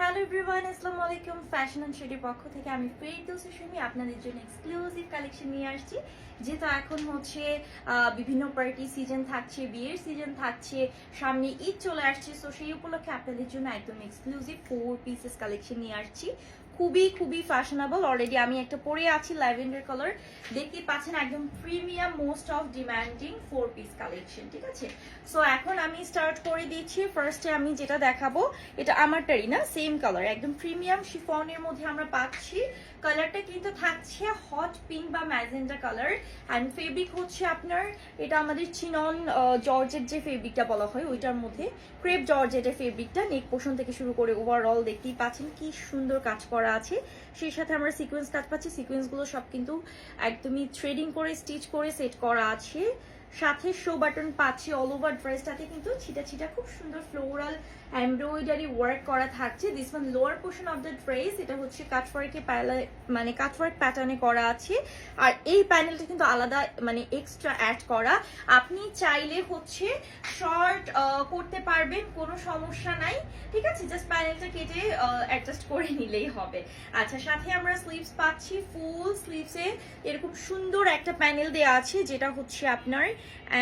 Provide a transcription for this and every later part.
Hello everyone, আসসালামু আলাইকুম। Fashion and ট্রেডের পক্ষ থেকে আমি ফেরদৌসী সুমি আপনাদের জন্য এক্সক্লুসিভ কালেকশন নিয়ে আসছি। যেহেতু এখন হচ্ছে বিভিন্ন পার্টি সিজন থাকছে, বিয়ের সিজন থাকছে, সামনে ঈদ চলে আসছে, সো সেই উপলক্ষে আপনাদের জন্য একদম এক্সক্লুসিভ 4 পিসেস কালেকশন নিয়ে আসছি। খুবই খুবই ফ্যাশনেবল। অলরেডি আমি একটা পরে আছি ল্যাভেন্ডার কালার, দেখতেই পাচ্ছেন একদম premium, most of demanding 4 piece collection. ঠিক আছে, সো এখন আমি স্টার্ট করে দিচ্ছি। ফার্স্টে আমি যেটা দেখাবো এটা আমারটারই না, সেম কালার, একদম প্রিমিয়াম শিফনের মধ্যে আমরা পাচ্ছি। কালারটা কিন্তু থাকছে হট পিঙ্ক বা ম্যাজেন্ডা কালার, অ্যান্ড ফেব্রিক হচ্ছে আপনার এটা আমাদের চিনন জর্জেট যে ফেব্রিকটা বলা হয় ওইটার মধ্যে ক্রেপ জর্জেটের ফেব্রিকটা। নেক পোর্শন থেকে শুরু করে ওভারঅল দেখতেই পাচ্ছেন কি সুন্দর কাজ করা আছে। সেই সাথে আমরা সিকোয়েন্স কাজ পাচ্ছি, সিকোয়েন্সগুলো সব কিন্তু একদমই থ্রেডিং করে স্টিচ করে সেট করা আছে। সাথে শো বাটন পাচ্ছি। অল ওভার ড্রেসটাতে কিন্তু ছিটা ছিটা খুব সুন্দর ফ্লোরাল এমব্রয়ডারি ওয়ার্ক করা থাকছে। This one lower portion of the dress, এটা হচ্ছে কাটওয়ার্কে মানে কাটওয়ার্ক প্যাটার্নে করা আছে। আর এই প্যানেলটা কিন্তু আলাদা মানে এক্সট্রা অ্যাড করা। আপনি চাইলে হচ্ছে শর্ট করতে পারবেন, কোনো সমস্যা নাই। ঠিক আছে, জাস্ট প্যানেলটা কেটে অ্যাডজাস্ট করে নিলেই হবে। আচ্ছা, সাথে আমরা স্লিভস পাচ্ছি। ফুল স্লিভসে এরকম সুন্দর একটা প্যানেল দেওয়া আছে, যেটা হচ্ছে আপনার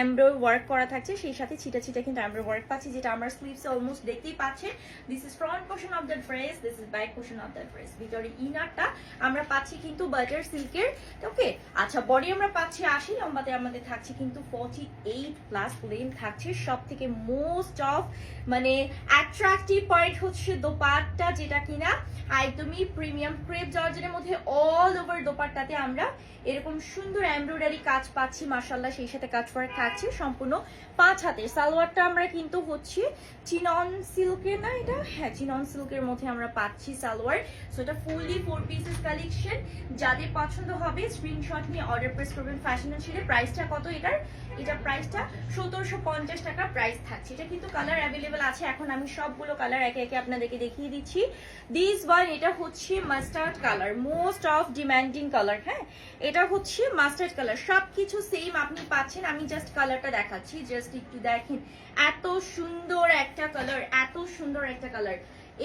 এমব্রয় ওয়ার্ক করা থাকছে। সেই সাথে ছিটা ছিটা কিন্তু এমব্রয় ওয়ার্ক পাচ্ছি, যেটা আমরা স্লিভসে অলমোস্ট দেখতেই পাচ্ছেন। This is front portion of the dress, this is back portion of the dress. ভিতরে ইনারটা আমরা পাচ্ছি কিন্তু বাটার সিল্কের। ওকে, আচ্ছা, বডি আমরা পাচ্ছি 80, লম্বাতে আমাদের থাকছে কিন্তু 48 প্লাস লেন্থ থাকছে। সব থেকে মোস্ট অফ মানে অ্যাট্রাকটিভ পয়েন্ট হচ্ছে দোপাট্টা, যেটা কিনা একদমই প্রিমিয়াম ক্রেপ জর্জেটের মধ্যে অল ওভার দোপাট্টাতে আমরা এরকম সুন্দর এমব্রয়ডারি কাজ পাচ্ছি মাশাআল্লাহ। সেই সাথে কাজ ওয়ার্ক থাকছে সম্পূর্ণ 5 হাতের। সালোয়ারটা আমরা কিন্তু হচ্ছে চিনন সিল্কের, না এটা, হ্যাঁ চিনন সিল্কের মধ্যে আমরা পাচ্ছি সালোয়ার। সো এটা ফুললি 4 পিসেস কালেকশন। যাদের পছন্দ হবে স্ক্রিনশট নিয়ে অর্ডার প্রেস করবেন ফ্যাশন অ্যান্ড ট্রেডে। প্রাইসটা কত এটার? এটা প্রাইসটা 1750 টাকা প্রাইস থাকছে। এটা কিন্তু কালার অ্যাভেলেবেল আছে। এখন আমি সবগুলো কালার একে একে আপনাদেরকে দেখিয়ে দিচ্ছি। দিস ওয়ান, এটা হচ্ছে mustard colour, most of demanding colour. হ্যাঁ, এটা হচ্ছে মাস্টার্ড কালার। সবকিছু সেম আপনি পাচ্ছেন, আমি জাস্ট কালারটা দেখাচ্ছি, জাস্ট একটু দেখেন। এত সুন্দর একটা কালার, এত সুন্দর একটা কালার।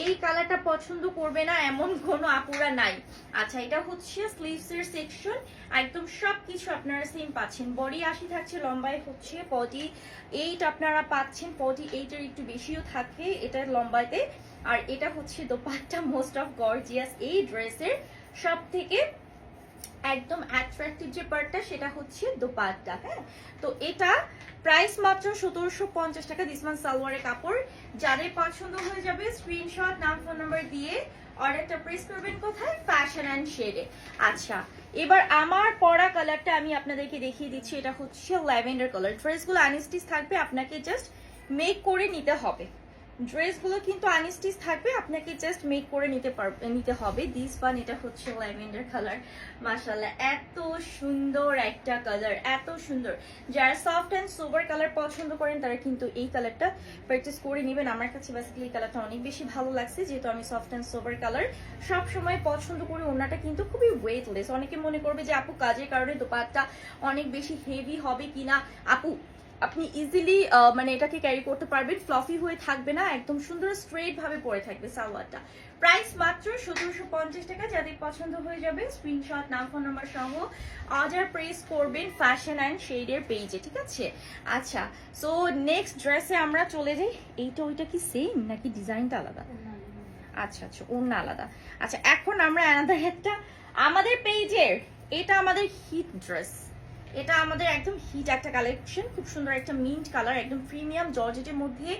এই কালারটা পছন্দ করবে না এমন কোনো আপুরা নাই। আচ্ছা, এটা হচ্ছে স্লিভস এর সেকশন, একদম সবকিছু আপনারা সেম পাচ্ছেন। বডি 80 থাকছে, লম্বায় হচ্ছে 48 আপনারা পাচ্ছেন। 48 এর একটু বেশিও থাকে এটার লম্বাতে। আর এটা হচ্ছে দোপাট্টা, মোস্ট অফ গর্জিয়াস এই ড্রেসের সব থেকে একদম অ্যাট্রাকটিভ যে পার্টটা সেটা হচ্ছে দোপাট্টা। হ্যাঁ, তো এটা প্রাইস মাত্র 1750 টাকা। দিস ওয়ান সালোয়ারের কাপড়। যাদের পছন্দ হয়ে যাবে স্ক্রিনশট, নাম, ফোন নাম্বার দিয়ে অর্ডারটা প্রেস করবেন কোথায়? ফ্যাশন অ্যান্ড শেডে। আচ্ছা, এবার আমার পরা কালারটা আমি আপনাদেরকে দেখিয়ে দিচ্ছি। এটা হচ্ছে ল্যাভেন্ডার কালার। ড্রেসগুলো আনস্টিচ থাকবে, আপনাকে জাস্ট মেক করে নিতে হবে। ড্রেসগুলো কিন্তু আনস্টিচ থাকবে, আপনাকে জাস্ট মেক করে নিতে হবে। দিস ওয়ান, এটা হচ্ছে ল্যাভেন্ডার কালার। মাশাআল্লাহ, এত সুন্দর একটা কালার, এত সুন্দর। যারা সফট অ্যান্ড সোবার কালার পছন্দ করেন তারা কিন্তু এই কালারটা পারচেস করে নেবেন। আমার কাছে বেসিক্যালি এই কালারটা অনেক বেশি ভালো লাগছে, যেহেতু আমি সফট অ্যান্ড সোবার কালার সব সময় পছন্দ করি। ওনাটা কিন্তু খুবই ওয়েটলেস। অনেকে মনে করবে যে আপু কাজের কারণে দোপাট্টা অনেক বেশি হেভি হবে কিনা। আপু, আপনি ইজিলি মানে এটাকে ক্যারি করতে পারবেন, ফ্লফি হয়ে থাকবে না, একদম সুন্দর স্ট্রেট ভাবে পরে থাকবে সালোয়ারটা। প্রাইস মাত্র 1750 টাকা। যাদের পছন্দ হয়ে যাবে স্ক্রিনশট, নাম, ফোন নাম্বার সহ অর্ডার প্রেস করবেন ফ্যাশন অ্যান্ড শেডের পেজে। ঠিক আছে, আচ্ছা, সো নেক্সট ড্রেসে আমরা চলে যাই। এইটা ওইটা কি সেম নাকি ডিজাইনটা আলাদা? আচ্ছা আচ্ছা, অন্য আলাদা। আচ্ছা, এখন আমরা একটা আমাদের পেজের, এটা আমাদের হিট ড্রেস, এটা আমাদের একদম হিট একটা কালেকশন। খুব সুন্দর একটা মিন্ট কালার, একদম প্রিমিয়াম জর্জেটের মধ্যে,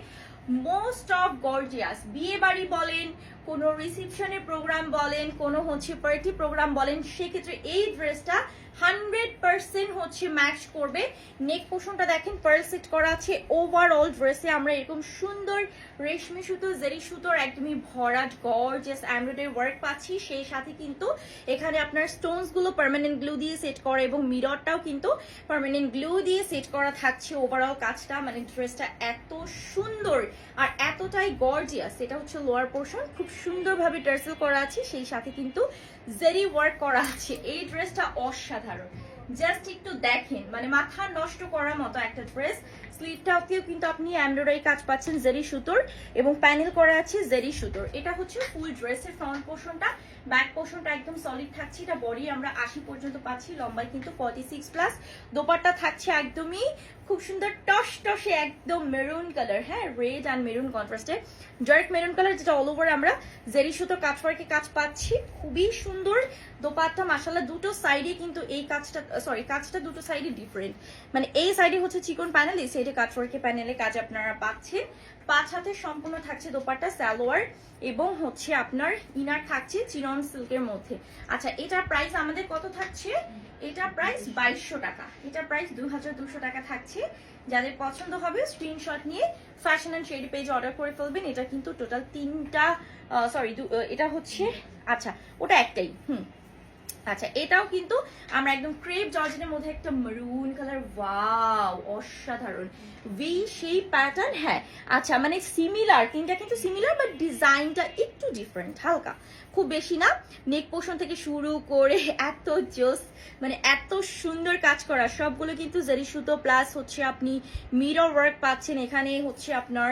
মোস্ট অফ গর্জিয়াস। বিয়ে বাড়ি বলেন, কোনো রিসেপশনের প্রোগ্রাম বলেন, কোনো হচ্ছে পার্টি প্রোগ্রাম বলেন, সেক্ষেত্রে এই ড্রেসটা 100% হচ্ছে ম্যাচ করবে। নেক পোর্শনটা দেখেন পার্ল সেট করা আছে। ওভারঅল ড্রেসে আমরা এরকম সুন্দর রেশমি সুতো, জেরি সুতোর একদমই ভরাট গর্জিয়াস এমব্রয়ডারি ওয়ার্ক পাচ্ছি। সেই সাথে কিন্তু এখানে আপনার স্টোনস গুলো পার্মানেন্ট গ্লু দিয়ে সেট করা, এবং মিররটাও কিন্তু পার্মানেন্ট গ্লু দিয়ে সেট করা থাকছে। ওভারঅল কাজটা মানে ড্রেসটা এত সুন্দর আর এতটাই গর্জিয়াস। এটা হচ্ছে লোয়ার পোর্শন, খুব সুন্দরভাবে টার্সেল করা আছে, সেই সাথে কিন্তু জেরি ওয়ার্ক করা আছে। এই ড্রেসটা অসাধারণ, জাস্ট একটু দেখেন, মানে মাথা নষ্ট করার মতো একটা ড্রেস। স্লিভটাতেও কিন্তু আপনি এমব্রয়ডারি কাজ পাচ্ছেন জেরি সুতোর, এবং প্যানেল করা আছে জেরি সুতোর। এটা হচ্ছে ফুল ড্রেসের ফ্রন্ট পোর্শনটা, ব্যাক পোর্শনটা একদম সলিড থাকছে। এটা বডি আমরা 80 পর্যন্ত পাচ্ছি, লম্বাই কিন্তু 46+। দোপাট্টা থাকছে একদমই খুব সুন্দর টস টসে একদম মেরুন কালার, হ্যাঁ, রেড অ্যান্ড মেরুন কন্ট্রাস্টে, ডার্ক মেরুন কালার, যেটা অল ওভার আমরা জেরি সুতো কাটওয়ার্কে কাজ পাচ্ছি। খুবই সুন্দর দোপাট্টা মাশাআল্লাহ। দুটো সাইডে কিন্তু এই কাজটা, সরি কাজটা দুটো সাইডে ডিফারেন্ট, মানে এই সাইডে হচ্ছে চিকন প্যানেল, এই সাইডে কাটওয়ার্কে প্যানেলে কাজ আপনারা পাচ্ছেন। 5 হাতে সম্পূর্ণ থাকছে দোপাট্টা, সালোয়ার এবং হচ্ছে আপনার ইনার থাকছে চিনন সিল্কের মধ্যে। আচ্ছা, এটার প্রাইস আমাদের কত থাকছে? এটা প্রাইস 2200 টাকা, এটা প্রাইস 2200 টাকা থাকছে। যাদের পছন্দ হবে স্ক্রিনশট নিয়ে fashion and shade page order করে ফেলবেন। এটা কিন্তু টোটাল 3টা, সরি এটা হচ্ছে, আচ্ছা ওটা একটাই, আচ্ছা এটাও কিন্তু আমরা একদম ক্রেপ জর্জেটের মধ্যে একটা মেরুন কালার, ওয়াও অসাধারণ ভি শেপ প্যাটার্ন। হ্যাঁ আচ্ছা, মানে সিমিলার, তিনটা কিন্তু সিমিলার, বাট ডিজাইনটা একটু ডিফারেন্ট, হালকা, খুব বেশি না। নেক পোর্শন থেকে শুরু করে এত জোস, মানে এত সুন্দর কাজ করা, সবগুলো কিন্তু জেরি সুতো প্লাস হচ্ছে আপনি মিরর ওয়ার্ক পাচ্ছেন। এখানে হচ্ছে আপনার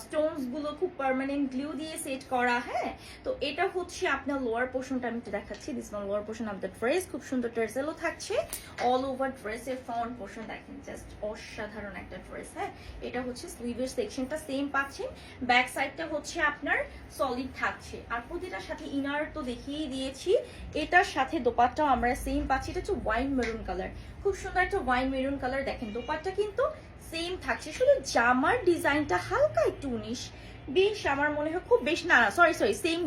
স্টোনস গুলো খুব পার্মানেন্ট গ্লু দিয়ে সেট করা। হ্যাঁ, তো এটা হচ্ছে আপনার লোয়ার পোর্শনটা আমি একটু দেখাচ্ছি। This not lower portion of the dress, খুব সুন্দর টার্সেলও থাকছে অল ওভার ড্রেসের। ফ্রন্ট পোর্শন দেখেন, জাস্ট অসাধারণ একটা ড্রেস। হ্যাঁ, এটা হচ্ছে স্লিভের সেকশনটা সেম পাচ্ছেন, ব্যাক সাইডটা হচ্ছে আপনার সলিড থাকছে, আর প্রতিটার সাথে ইনার তো দেখিয়ে দিয়েছি। এটার সাথে দোপাট্টাও আমরা সেম পাচ্ছি, এটা হচ্ছে ওয়াইন মেরুন কালার, খুব সুন্দর একটা ওয়াইন মেরুন কালার। দেখেন দোপাট্টা কিন্তু সেম থাকছে, শুধু জামার ডিজাইনটা হালকা একটু 19-20 আমার মনে হয়, খুব বেশি না, সরি সেম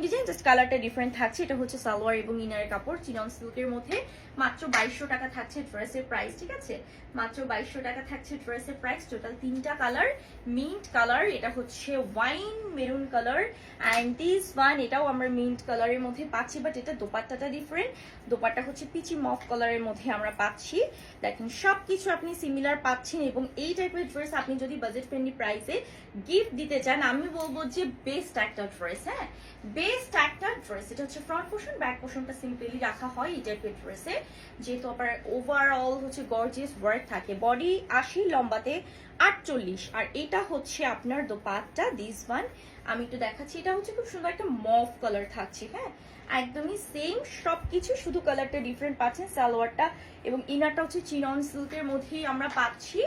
ডিজাইন, জাস্ট কালারটা ডিফারেন্ট থাকছে। এটা হচ্ছে সালোয়ার এবং ইনারের কাপড় চিনন সিল্কের মধ্যে। মাত্র 2200 টাকা থাকছে ড্রেসের প্রাইস, ঠিক আছে, মাত্র 2200 টাকা থাকছে ড্রেসের প্রাইস। টোটাল 3টা কালার, মিন্ট কালার, এটা হচ্ছে wine maroon colour, and this one এটাও আমরা মিন্ট কালারের মধ্যে পাচ্ছি, বাট এটা দোপাট্টাটা ডিফারেন্ট। দোপাট্টা হচ্ছে পিচি মফ কালারের মধ্যে আমরা পাচ্ছি। দেখেন সবকিছু আপনি সিমিলার পাচ্ছেন, এবং এই টাইপের ড্রেস আপনি যদি বাজেট ফ্রেন্ডলি প্রাইসে গিফট দিতে চান, আমি বলবো যে বেস্ট একটা ড্রেস। হ্যাঁ, বেস্ট একটা ড্রেস। এটা হচ্ছে ফ্রন্ট পোর্শন, ব্যাক পোর্শনটা সিম্পলি রাখা হয় এই টাইপের ড্রেসে, যেহেতু আবার ওভারঅল হচ্ছে গর্জিয়াস ওয়ার্ক থাকে। বডি 80, লম্বাতে 48, আর এটা হচ্ছে আপনার দোপাট্টা, দিস ওয়ান আমি একটু দেখাচ্ছি। এটা হচ্ছে খুব সুন্দর একটা মফ কালার থাকছে। হ্যাঁ, একদমই সেম সবকিছু, শুধু কালারটা ডিফারেন্ট পাচ্ছেন। সালোয়ারটা এবং ইনারটা হচ্ছে চিনন সিল্কের মধ্যেই আমরা পাচ্ছি।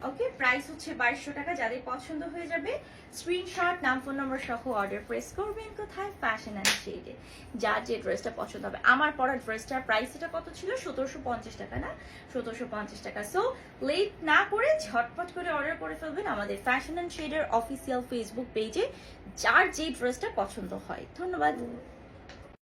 ওকে, প্রাইস হচ্ছে 2200 টাকা। যাদের পছন্দ হয়ে যাবে স্ক্রিনশট, নাম ফোন নম্বর সহ অর্ডার প্রেস করবেন। কোথায়? ফ্যাশন অ্যান্ড শেডে। যার যে ড্রেসটা পছন্দ হবে। আমার পরা ড্রেসটার প্রাইস এটা কত ছিল? 1750 টাকা না, 1750 টাকা। সো লেট না করে ঝটপট করে অর্ডার করে ফেলবেন আমাদের ফ্যাশন অ্যান্ড শেডের অফিসিয়াল ফেসবুক পেজে, যার যে ড্রেসটা পছন্দ হয়। ধন্যবাদ।